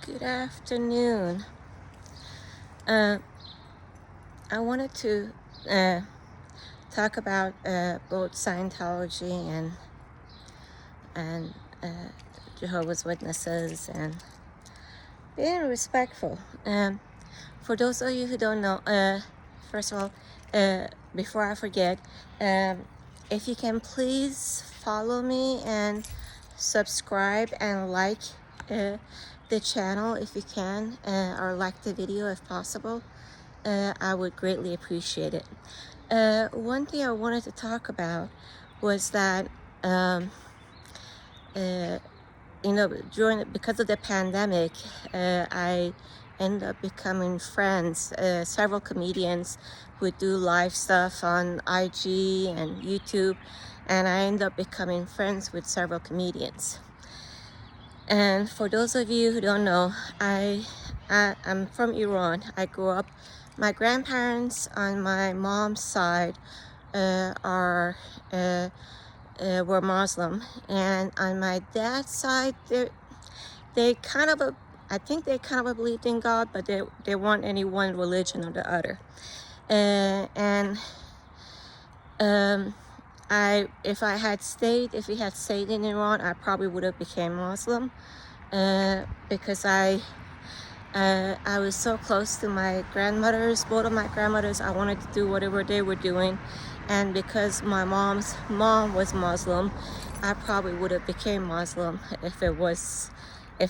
Good afternoon. I wanted to talk about both Scientology and Jehovah's Witnesses and being respectful. For those of you who don't know, first of all, before I forget, if you can please follow me and subscribe and like the channel if you can, or like the video if possible. I would greatly appreciate it. One thing I wanted to talk about was that because of the pandemic, I ended up becoming friends. Several comedians would do live stuff on IG and YouTube, and I ended up becoming friends with several comedians. And for those of you who don't know, I'm from Iran. I grew up. My grandparents on my mom's side were Muslim, and on my dad's side, I think they kind of believed in God, but they weren't any one religion or the other. And if he had stayed in Iran, I probably would have became Muslim, because I was so close to my grandmothers, both of my grandmothers. I wanted to do whatever they were doing, and because my mom's mom was Muslim, I probably would have became Muslim if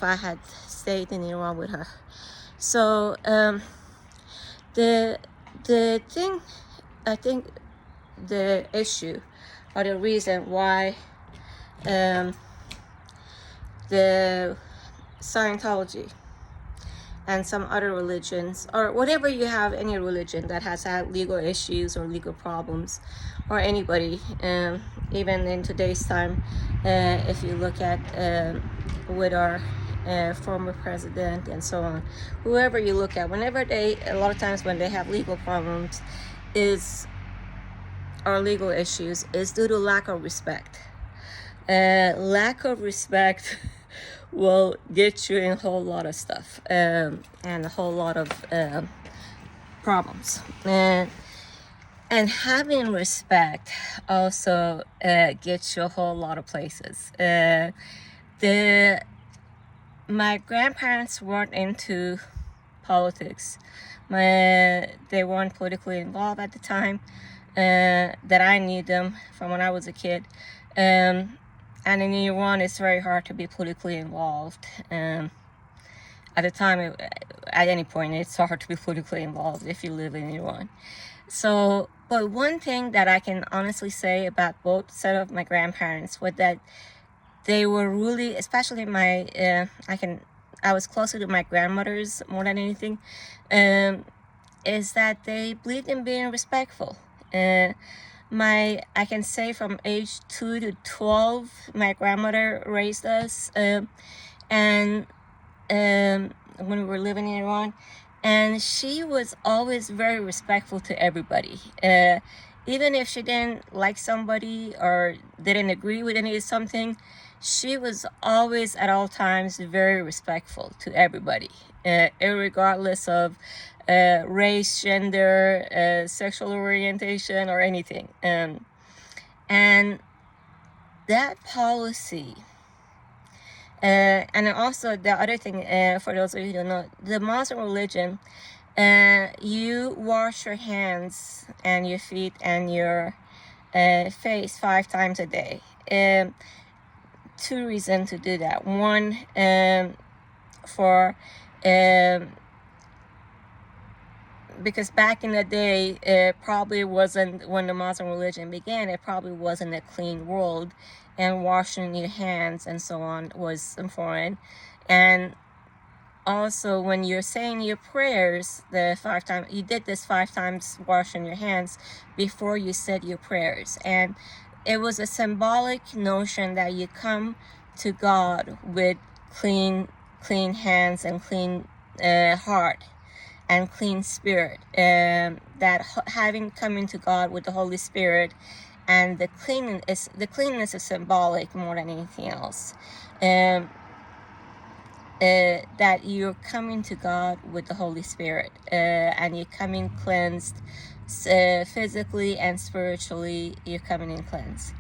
I had stayed in Iran with her. So the thing, I think the issue or the reason why the Scientology and some other religions, or whatever you have, any religion that has had legal issues or legal problems, or anybody, even in today's time, if you look at with our former president and so on, whoever you look at, a lot of times when they have legal problems or legal issues, is due to lack of respect. Lack of respect will get you in a whole lot of stuff, and a whole lot of problems. And having respect also gets you a whole lot of places. My grandparents weren't into politics. They weren't politically involved at the time that I knew them, from when I was a kid. And in Iran, it's very hard to be politically involved. At the time, at any point, it's hard to be politically involved if you live in Iran. So, but one thing that I can honestly say about both set of my grandparents was that they were really, especially I was closer to my grandmothers more than anything, is that they believed in being respectful. I can say from age 2 to 12, my grandmother raised us, and when we were living in Iran, and she was always very respectful to everybody. Even if she didn't like somebody or didn't agree with something, she was always at all times very respectful to everybody, irregardless of race, gender, sexual orientation, or anything. And that policy, and also the other thing, for those of you who don't know, the Muslim religion, you wash your hands and your feet and your face 5 times a day. 2 reasons to do that. One, because back in the day, it probably wasn't, when the Muslim religion began, it probably wasn't a clean world, and washing your hands and so on was important. And also, when you're saying your prayers, you did this 5 times, washing your hands before you said your prayers. And it was a symbolic notion that you come to God with clean hands and clean heart and clean spirit. That having come into God with the Holy Spirit, and the cleanliness is symbolic more than anything else. that you're coming to God with the Holy Spirit, and you're coming cleansed physically and spiritually. You're coming in cleansed.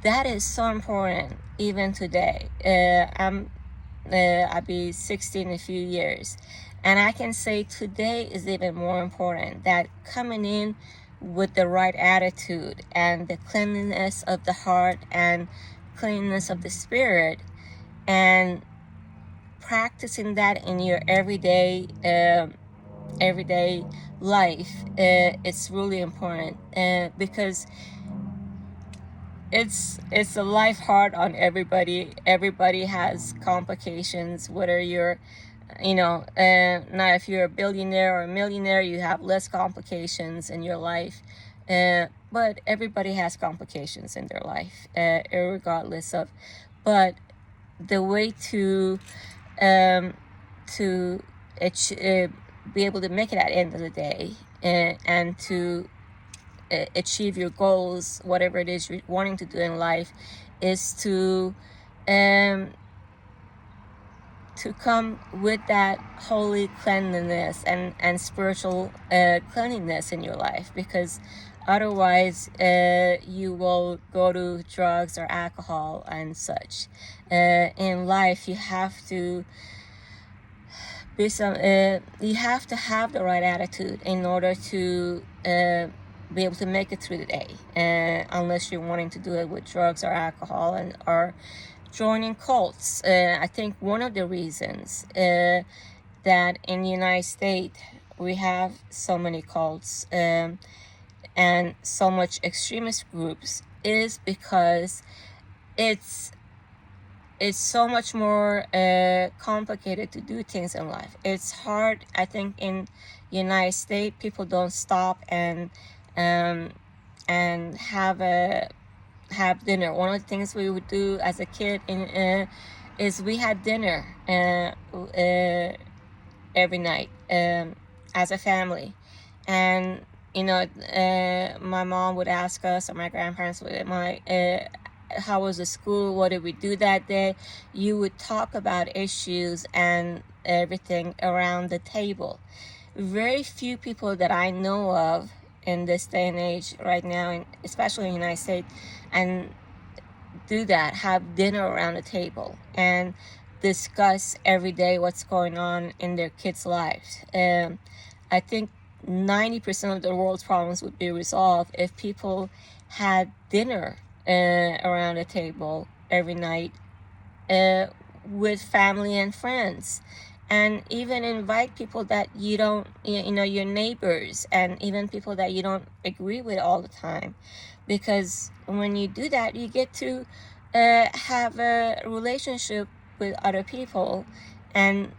That is so important even today. I'll be 60 in a few years, and I can say today is even more important, that coming in with the right attitude and the cleanliness of the heart and cleanliness of the spirit, and practicing that in your everyday life, it's really important, because it's a life hard on everybody. Everybody has complications, whether you're now if you're a billionaire or a millionaire, you have less complications in your life, but everybody has complications in their life, regardless of. But the way to to be able to make it at the end of the day, and to achieve your goals, whatever it is you're wanting to do in life, is to come with that holy cleanliness and spiritual cleanliness in your life, because otherwise you will go to drugs or alcohol and such. In life, you have to you have to have the right attitude in order to be able to make it through the day, unless you're wanting to do it with drugs or alcohol or joining cults. I think one of the reasons that in the United States we have so many cults and so much extremist groups is because it's so much more complicated to do things in life. It's hard. I think in the United States, people don't stop and have dinner. One of the things we would do as a kid is we had dinner every night as a family, and my mom would ask us, or my grandparents would, how was the school? What did we do that day? You would talk about issues and everything around the table. Very few people that I know of in this day and age right now, especially in the United States, and do that, have dinner around the table and discuss every day what's going on in their kids' lives. I think 90% of the world's problems would be resolved if people had dinner around the table every night with family and friends, and even invite people that you don't, your neighbors, and even people that you don't agree with all the time, because when you do that, you get to have a relationship with other people, and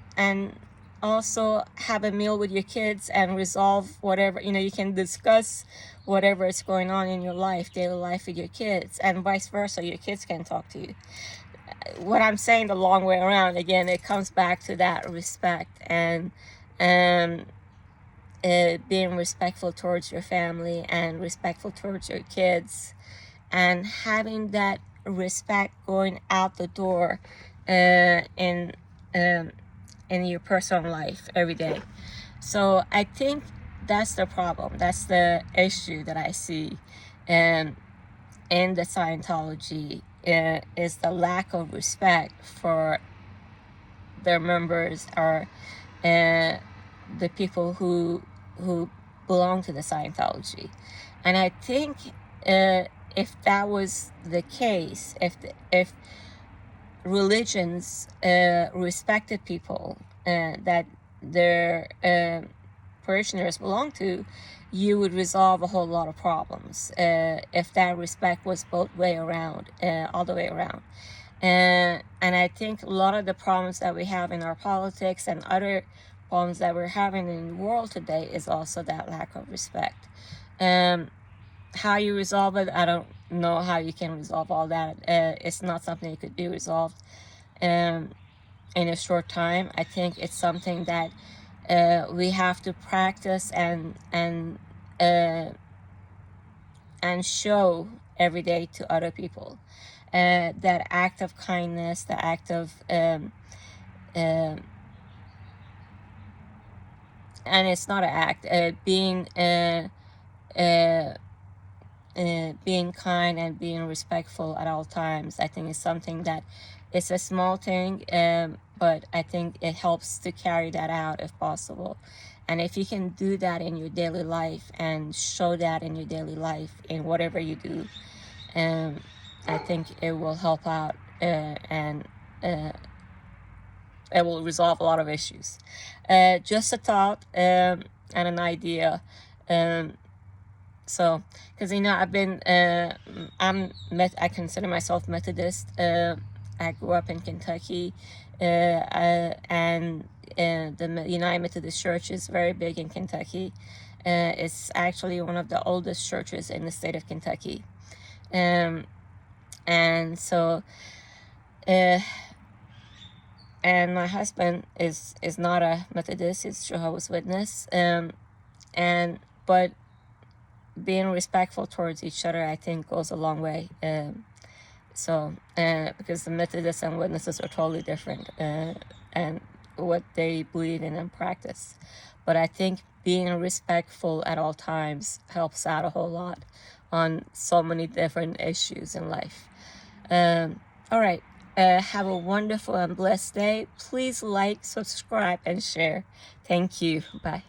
also have a meal with your kids and resolve whatever, you can discuss whatever is going on in your life, daily life, with your kids, and vice versa. Your kids can talk to you. What I'm saying the long way around, again, it comes back to that respect and being respectful towards your family and respectful towards your kids, and having that respect going out the door in your personal life every day. So I think that's the problem. That's the issue that I see in the Scientology, is the lack of respect for their members, or the people who belong to the Scientology. And I think if that was the case, if religions respected people that their parishioners belong to, you would resolve a whole lot of problems if that respect was both way around, all the way around. And I think a lot of the problems that we have in our politics and other problems that we're having in the world today is also that lack of respect. How you resolve it, I don't know how you can resolve all that. It's not something that could be resolved in a short time. I think it's something that we have to practice and show every day to other people. That act of kindness, the act of and it's not an act. Being kind and being respectful at all times, I think, is something that it's a small thing, but I think it helps to carry that out if possible. And if you can do that in your daily life and show that in your daily life in whatever you do, I think it will help out, and it will resolve a lot of issues. Just a thought, and an idea. So, because I consider myself Methodist. I grew up in Kentucky, and the United Methodist Church is very big in Kentucky. It's actually one of the oldest churches in the state of Kentucky, and so, and my husband is not a Methodist; he's Jehovah's Witness, but being respectful towards each other, I think, goes a long way. Because the Methodists and Witnesses are totally different, and what they believe in and practice. But I think being respectful at all times helps out a whole lot on so many different issues in life. All right. Have a wonderful and blessed day. Please like, subscribe, and share. Thank you. Bye.